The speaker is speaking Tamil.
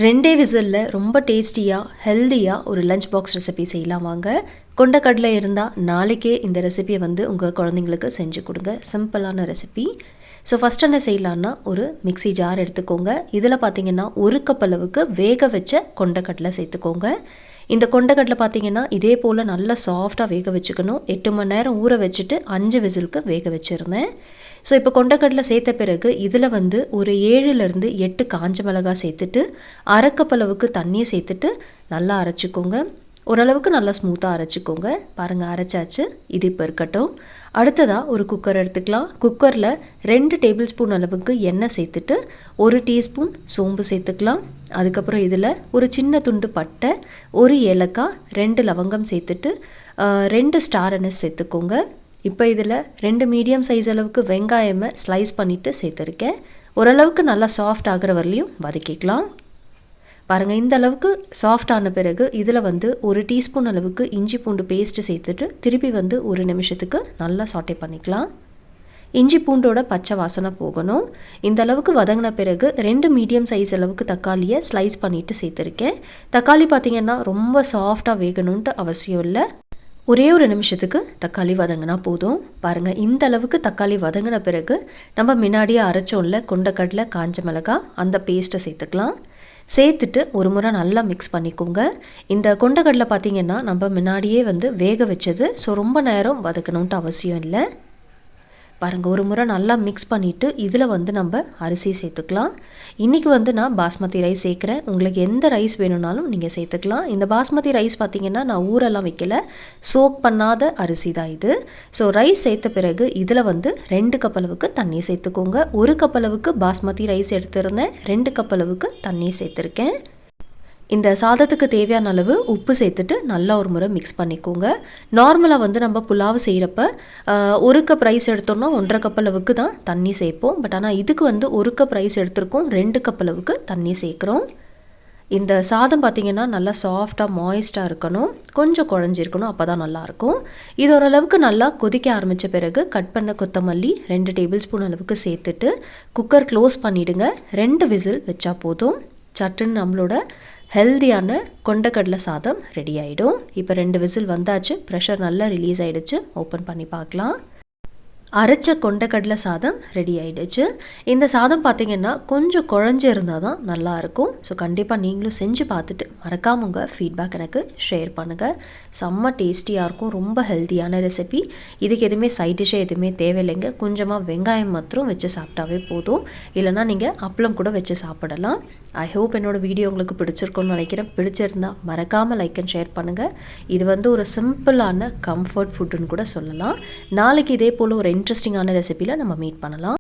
2 விசில்ல ரொம்ப டேஸ்டியா, ஹெல்தியா ஒரு லஞ்ச் பாக்ஸ் ரெசிபி செய்யலாம் வாங்க. கொண்டக்கடலை இருந்தா நாளைக்கே இந்த ரெசிபியை வந்து உங்க குழந்தைங்களுக்கு செஞ்சு கொடுங்க. சிம்பிளான ரெசிபி. ஸோ ஃபர்ஸ்ட் என்ன செய்யலான்னா, ஒரு மிக்ஸி ஜார் எடுத்துக்கோங்க. இதில் பார்த்தீங்கன்னா 1 கப் அளவுக்கு வேக வச்ச கொண்டக்கடலை சேர்த்துக்கோங்க. இந்த கொண்டக்கடலை பார்த்தீங்கன்னா இதே போல் நல்லா சாஃப்டாக வேக வச்சுக்கணும். 8 மணி நேரம் ஊற வச்சுட்டு 5 விசிலுக்கு வேக வச்சுருந்தேன். ஸோ இப்போ கொண்டக்கடலை சேர்த்த பிறகு இதில் வந்து ஒரு 7லேருந்து 8 காஞ்ச மிளகாய் சேர்த்துட்டு 1/2 கப் அளவுக்கு தண்ணியை சேர்த்துட்டு நல்லா அரைச்சிக்கோங்க. ஓரளவுக்கு நல்லா ஸ்மூத்தாக அரைச்சிக்கோங்க. பாருங்கள், அரைச்சாச்சு. இது இப்போ இருக்கட்டும். அடுத்ததாக ஒரு குக்கர் எடுத்துக்கலாம். குக்கரில் 2 டேபிள் ஸ்பூன் அளவுக்கு எண்ணெய் சேர்த்துட்டு 1 டீஸ்பூன் சோம்பு சேர்த்துக்கலாம். அதுக்கப்புறம் இதில் ஒரு சின்ன துண்டு பட்டை, 1 ஏலக்காய், 2 லவங்கம் சேர்த்துட்டு 2 ஸ்டார் அனீஸ் சேர்த்துக்கோங்க. இப்போ இதில் 2 மீடியம் சைஸ் அளவுக்கு வெங்காயமை ஸ்லைஸ் பண்ணிவிட்டு சேர்த்துருக்கேன். ஓரளவுக்கு நல்லா சாஃப்ட் ஆகிற வரலையும் வதக்கிக்கலாம். பாருங்கள், இந்த அளவுக்கு சாஃப்ட் ஆன பிறகு இதில் வந்து 1 டீஸ்பூன் அளவுக்கு இஞ்சி பூண்டு பேஸ்ட்டு சேர்த்துட்டு திருப்பி வந்து 1 நிமிஷத்துக்கு நல்லா சாட்டே பண்ணிக்கலாம். இஞ்சி பூண்டோட பச்சை வாசனை போகணும். இந்த அளவுக்கு வதங்கின பிறகு 2 மீடியம் சைஸ் அளவுக்கு தக்காளியை ஸ்லைஸ் பண்ணிவிட்டு சேர்த்துருக்கேன். தக்காளி பார்த்திங்கன்னா ரொம்ப சாஃப்டாக வேகணுன்ட்டு அவசியம் இல்லை. ஒரே ஒரு நிமிஷத்துக்கு தக்காளி வதங்கினா போதும். பாருங்கள், இந்த அளவுக்கு தக்காளி வதங்கின பிறகு நம்ம முன்னாடியே அரைச்சோம்ல கொண்டக்கடலை, காஞ்ச மிளகாய், அந்த பேஸ்ட்டை சேர்த்துக்கலாம். சேர்த்துட்டு ஒரு முறை நல்லா மிக்ஸ் பண்ணிக்கோங்க. இந்த கொண்டக்கடலை பார்த்திங்கன்னா நம்ம முன்னாடியே வந்து வேக வச்சது. ஸோ ரொம்ப நேரம் வதக்கணுன்ட்டு அவசியம் இல்லை. பாருங்கள், ஒரு முறை நல்லா மிக்ஸ் பண்ணிவிட்டு இதில் வந்து நம்ம அரிசி சேர்த்துக்கலாம். இன்றைக்கி வந்து நான் பாஸ்மதி ரைஸ் சேர்க்குறேன். உங்களுக்கு எந்த ரைஸ் வேணும்னாலும் நீங்கள் சேர்த்துக்கலாம். இந்த பாஸ்மதி ரைஸ் பார்த்திங்கன்னா நான் ஊரெல்லாம் வைக்கல, சோக் பண்ணாத அரிசி தான் இது. ஸோ ரைஸ் சேர்த்த பிறகு இதில் வந்து 2 கப் அளவுக்கு தண்ணி சேர்த்துக்கோங்க. 1 கப் அளவுக்கு பாஸ்மதி ரைஸ் எடுத்திருந்தேன், 2 கப் அளவுக்கு தண்ணி சேர்த்துருக்கேன். இந்த சாதத்துக்கு தேவையான அளவு உப்பு சேர்த்துட்டு நல்லா ஒரு முறை மிக்ஸ் பண்ணிக்கோங்க. நார்மலாக வந்து நம்ம புலாவு செய்கிறப்ப 1 கப் ரைஸ் எடுத்தோம்னா 1.5 கப் அளவுக்கு தான் தண்ணி சேர்ப்போம். பட் ஆனால் இதுக்கு வந்து 1 கப் ரைஸ் எடுத்திருக்கோம், 2 கப் அளவுக்கு தண்ணி சேர்க்குறோம். இந்த சாதம் பார்த்திங்கன்னா நல்லா சாஃப்டாக மாய்ஸ்டாக இருக்கணும், கொஞ்சம் குழஞ்சிருக்கணும், அப்போ தான் நல்லாயிருக்கும். இது ஓரளவுக்கு நல்லா கொதிக்க ஆரம்பித்த பிறகு கட் பண்ண கொத்தமல்லி 2 டேபிள் ஸ்பூன் அளவுக்கு சேர்த்துட்டு குக்கர் க்ளோஸ் பண்ணிவிடுங்க. 2 விசில் வச்சா போதும். சட்டுன்னு நம்மளோட ஹெல்தியான கொண்டக்கடலை சாதம் ரெடி ஆகிடும். இப்போ 2 விசில் வந்தாச்சு, ப்ரெஷர் நல்லா ரிலீஸ் ஆகிடுச்சு. ஓப்பன் பண்ணி பார்க்கலாம். அரைச்ச கொண்டக்கடலை சாதம் ரெடி ஆகிடுச்சு. இந்த சாதம் பார்த்திங்கன்னா கொஞ்சம் குழஞ்சி இருந்தால் தான் நல்லாயிருக்கும். ஸோ கண்டிப்பாக நீங்களும் செஞ்சு பார்த்துட்டு மறக்காமல் உங்கள் ஃபீட்பேக் எனக்கு ஷேர் பண்ணுங்கள். செம்ம டேஸ்டியாக இருக்கும், ரொம்ப ஹெல்த்தியான ரெசிபி. இதுக்கு எதுவுமே சைட் டிஷ்ஷே எதுவுமே தேவையில்லைங்க. கொஞ்சமாக வெங்காயம் மாத்திரம் வச்சு சாப்பிட்டாவே போதும். இல்லைனா நீங்கள் அப்பளம் கூட வச்சு சாப்பிடலாம். ஐ ஹோப் என்னோடய வீடியோ உங்களுக்கு பிடிச்சிருக்கும்னு நினைக்கிறேன். பிடிச்சிருந்தா மறக்காமல் லைக் அண்ட் ஷேர் பண்ணுங்கள். இது வந்து ஒரு சிம்பிளான கம்ஃபர்ட் ஃபுட்டுன்னு கூட சொல்லலாம். நாளைக்கு இதே போல் ஒரு இன்ட்ரெஸ்டிங்கான ரெசிபியில் நம்ம மீட் பண்ணலாம்.